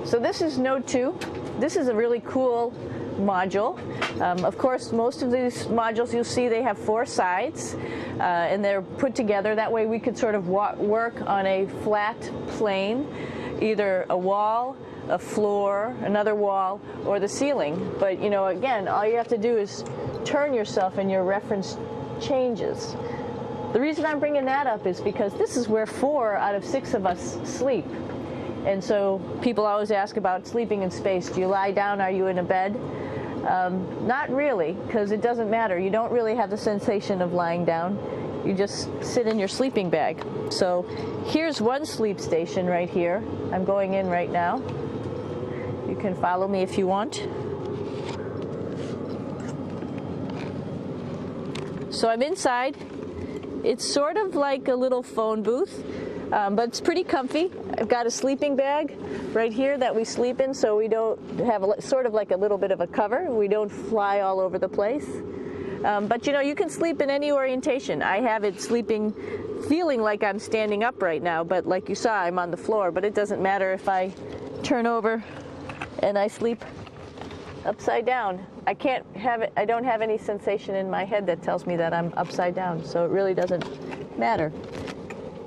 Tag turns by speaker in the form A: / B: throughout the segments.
A: So this is Node 2. This is a really cool module. Of course, most of these modules you'll see they have 4 sides, and they're put together. That way we could sort of work on a flat plane, either a wall, a floor, another wall, or the ceiling. But you know, again, all you have to do is turn yourself and your reference changes. The reason I'm bringing that up is because this is where 4 out of 6 of us sleep. And so people always ask about sleeping in space. Do you lie down? Are you in a bed? Not really, because it doesn't matter. You don't really have the sensation of lying down. You just sit in your sleeping bag. So here's one sleep station right here. I'm going in right now. You can follow me if you want. So I'm inside. It's sort of like a little phone booth, but it's pretty comfy. I've got a sleeping bag right here that we sleep in, so we don't have sort of like a little bit of a cover. We don't fly all over the place. But you know, you can sleep in any orientation. I have it sleeping, feeling like I'm standing up right now, but like you saw, I'm on the floor. But it doesn't matter if I turn over and I sleep upside down. I can't have it. I don't have any sensation in my head that tells me that I'm upside down, so it really doesn't matter.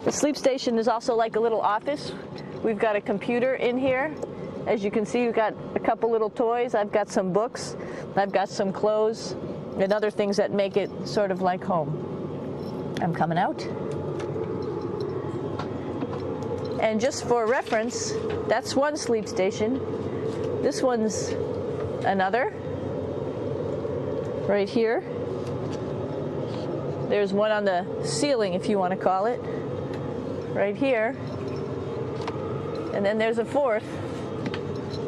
A: The sleep station is also like a little office. We've got a computer in here. As you can see, we've got a couple little toys. I've got some books. I've got some clothes and other things that make it sort of like home. I'm coming out. And just for reference, that's one sleep station. This one's another. Right here. There's one on the ceiling, if you want to call it. Right here. And then there's a 4th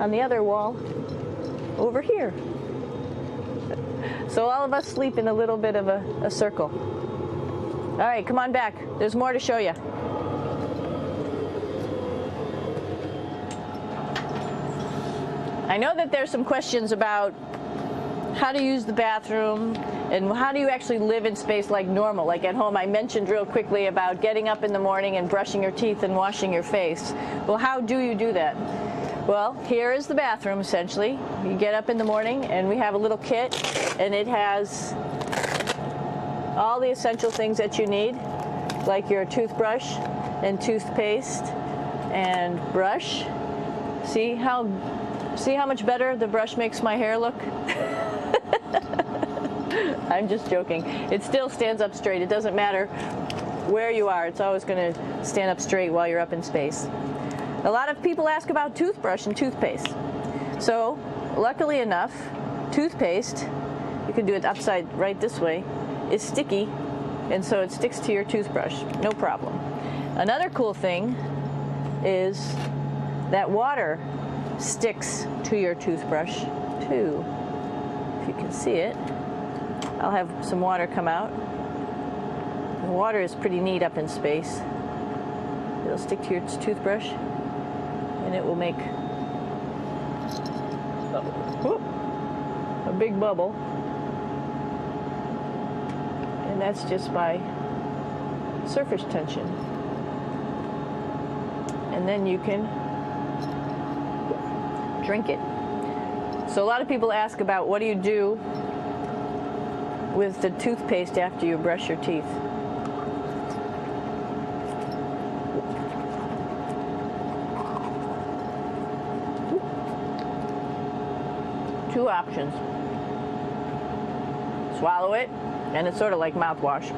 A: on the other wall over here. So all of us sleep in a little bit of a circle. All right, come on back. There's more to show you. I know that there's some questions about how to use the bathroom and how do you actually live in space like normal, like at home. I mentioned real quickly about getting up in the morning and brushing your teeth and washing your face. Well, how do you do that? Well, here is the bathroom, essentially. You get up in the morning and we have a little kit, and it has all the essential things that you need, like your toothbrush and toothpaste and brush. See how much better the brush makes my hair look? I'm just joking. It still stands up straight. It doesn't matter where you are. It's always going to stand up straight while you're up in space. A lot of people ask about toothbrush and toothpaste. So, luckily enough, toothpaste, you can do it upside right this way, is sticky, and so it sticks to your toothbrush. No problem. Another cool thing is that water sticks to your toothbrush too. If you can see it, I'll have some water come out. The water is pretty neat up in space. It'll stick to your toothbrush and it will make a big bubble, and that's just by surface tension. And then you can drink it. So a lot of people ask about what do you do with the toothpaste after you brush your teeth. Two options. Swallow it, and it's sort of like mouthwash,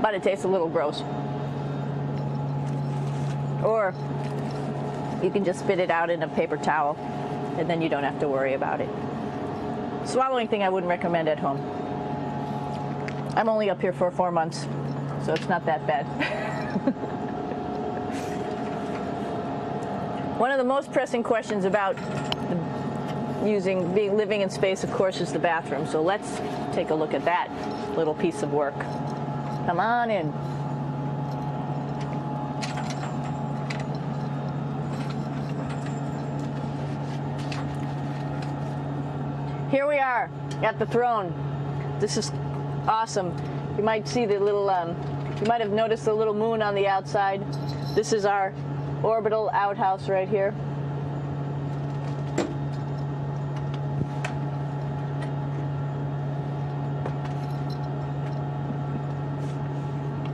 A: but it tastes a little gross. Or you can just spit it out in a paper towel, and then you don't have to worry about it. Swallowing thing I wouldn't recommend at home. I'm only up here for 4 months, so it's not that bad. One of the most pressing questions about living in space, of course, is the bathroom. So let's take a look at that little piece of work. Come on in. Here we are at the throne. This is awesome. You might see the little, you might have noticed the little moon on the outside. This is our orbital outhouse right here.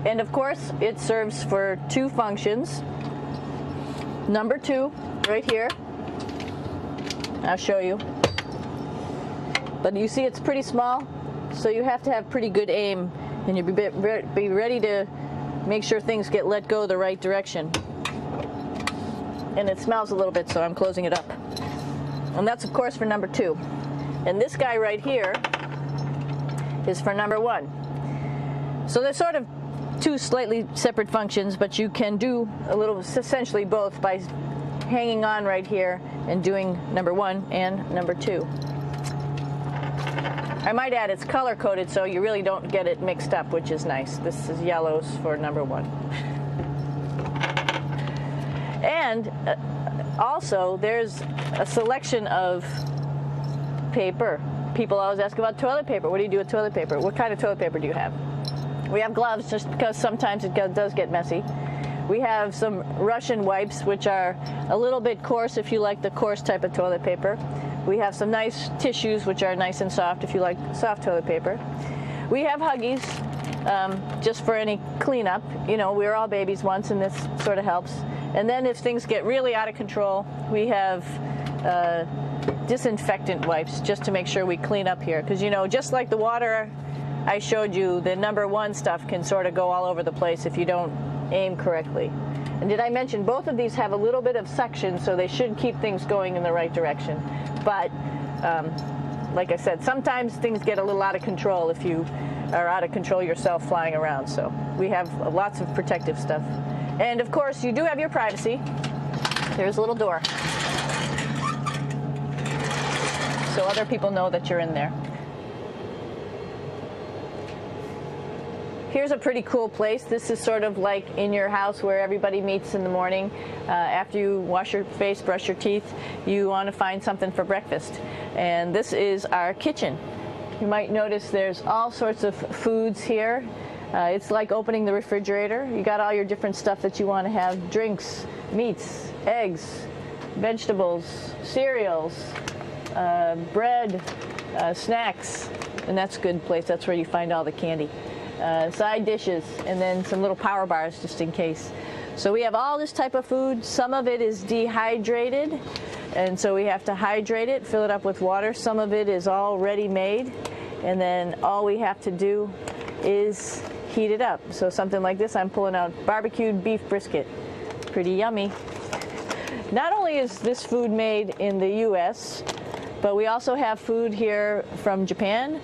A: And of course, it serves for two functions. Number 2, right here. I'll show you. But you see it's pretty small, so you have to have pretty good aim, and you be ready to make sure things get let go the right direction. And it smells a little bit, so I'm closing it up. And that's, of course, for number 2. And this guy right here is for number 1. So they're sort of two slightly separate functions, but you can do a little, essentially both, by hanging on right here and doing number 1 and number 2. I might add it's color coded, so you really don't get it mixed up, which is nice. This is yellows for number 1. And also there's a selection of paper. People always ask about toilet paper. What do you do with toilet paper? What kind of toilet paper do you have? We have gloves, just because sometimes it does get messy. We have some Russian wipes, which are a little bit coarse if you like the coarse type of toilet paper. We have some nice tissues, which are nice and soft if you like soft toilet paper. We have Huggies, just for any cleanup. You know, we were all babies once, and this sort of helps. And then if things get really out of control, we have disinfectant wipes, just to make sure we clean up here. Because, you know, just like the water I showed you, the number 1 stuff can sort of go all over the place if you don't aim correctly. And did I mention both of these have a little bit of suction, so they should keep things going in the right direction. But like I said, sometimes things get a little out of control if you are out of control yourself flying around. So we have lots of protective stuff. And of course, you do have your privacy. There's a little door, so other people know that you're in there. Here's a pretty cool place. This is sort of like in your house where everybody meets in the morning. After you wash your face, brush your teeth, you want to find something for breakfast. And this is our kitchen. You might notice there's all sorts of foods here. It's like opening the refrigerator. You got all your different stuff that you want to have: drinks, meats, eggs, vegetables, cereals, bread, snacks. And that's a good place. That's where you find all the candy. Side dishes, and then some little power bars just in case. So we have all this type of food. Some of it is dehydrated, and so we have to hydrate it, fill it up with water. Some of it is already made, and then all we have to do is heat it up. So something like this, I'm pulling out barbecued beef brisket. Pretty yummy. Not only is this food made in the U.S., but we also have food here from Japan.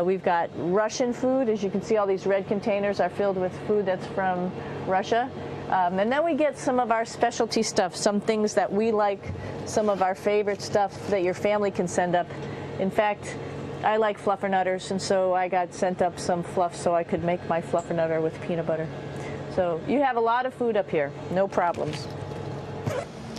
A: We've got Russian food. As you can see, all these red containers are filled with food that's from Russia. And then we get some of our specialty stuff, some things that we like, some of our favorite stuff that your family can send up. In fact, I like fluffernutters, and so I got sent up some fluff so I could make my fluffernutter with peanut butter. So you have a lot of food up here, no problems.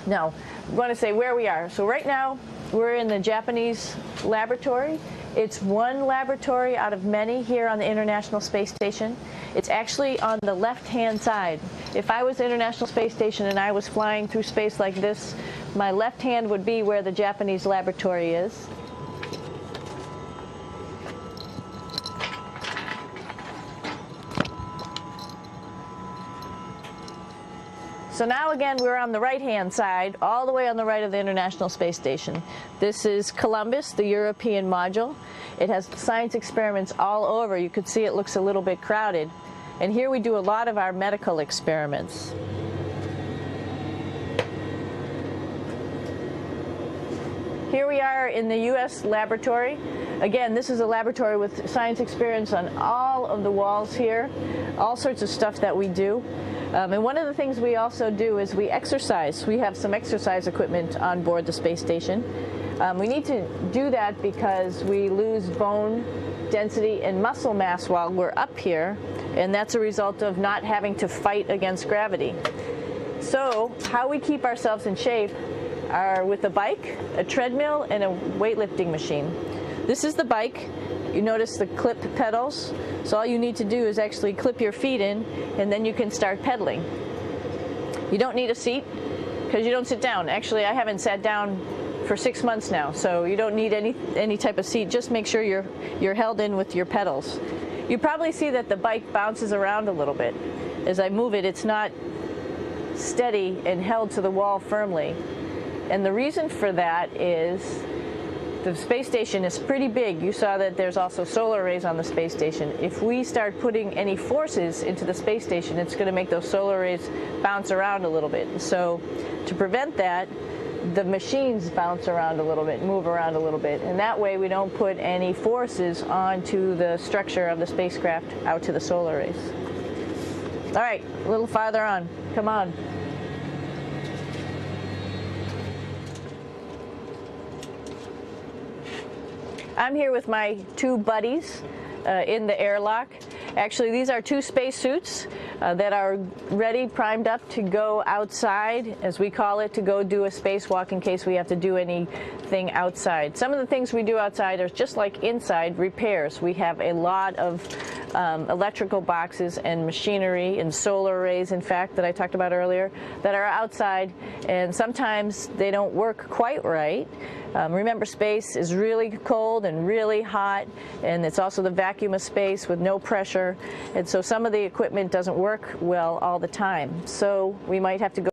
A: Now, I want to say where we are. So right now, we're in the Japanese laboratory. It's one laboratory out of many here on the International Space Station. It's actually on the left-hand side. If I was International Space Station and I was flying through space like this, my left hand would be where the Japanese laboratory is. So now again, we're on the right-hand side, all the way on the right of the International Space Station. This is Columbus, the European module. It has science experiments all over. You could see it looks a little bit crowded. And here we do a lot of our medical experiments. Here we are in the U.S. laboratory. Again, this is a laboratory with science experiments on all of the walls here, all sorts of stuff that we do. And one of the things we also do is we exercise. We have some exercise equipment on board the space station. We need to do that because we lose bone density and muscle mass while we're up here, and that's a result of not having to fight against gravity. So how we keep ourselves in shape are with a bike, a treadmill, and a weightlifting machine. This is the bike. You notice the clip pedals. So all you need to do is actually clip your feet in, and then you can start pedaling. You don't need a seat. because you don't sit down. Actually, I haven't sat down for 6 months now, so you don't need any type of seat. Just make sure you're held in with your pedals. You probably see that the bike bounces around a little bit. As I move it, it's not steady and held to the wall firmly. And the reason for that is the space station is pretty big. You saw that there's also solar arrays on the space station. If we start putting any forces into the space station, it's going to make those solar arrays bounce around a little bit. So to prevent that, the machines bounce around a little bit, move around a little bit, and that way we don't put any forces onto the structure of the spacecraft out to the solar arrays. All right, a little farther on. Come on. I'm here with my two buddies in the airlock. Actually, these are two spacesuits that are ready, primed up to go outside, as we call it, to go do a spacewalk in case we have to do anything outside. Some of the things we do outside are just like inside, repairs. We have a lot of electrical boxes and machinery and solar arrays, in fact, that I talked about earlier, that are outside, and sometimes they don't work quite right. Remember, space is really cold and really hot, and it's also the vacuum of space with no pressure, and so some of the equipment doesn't work well all the time. So we might have to go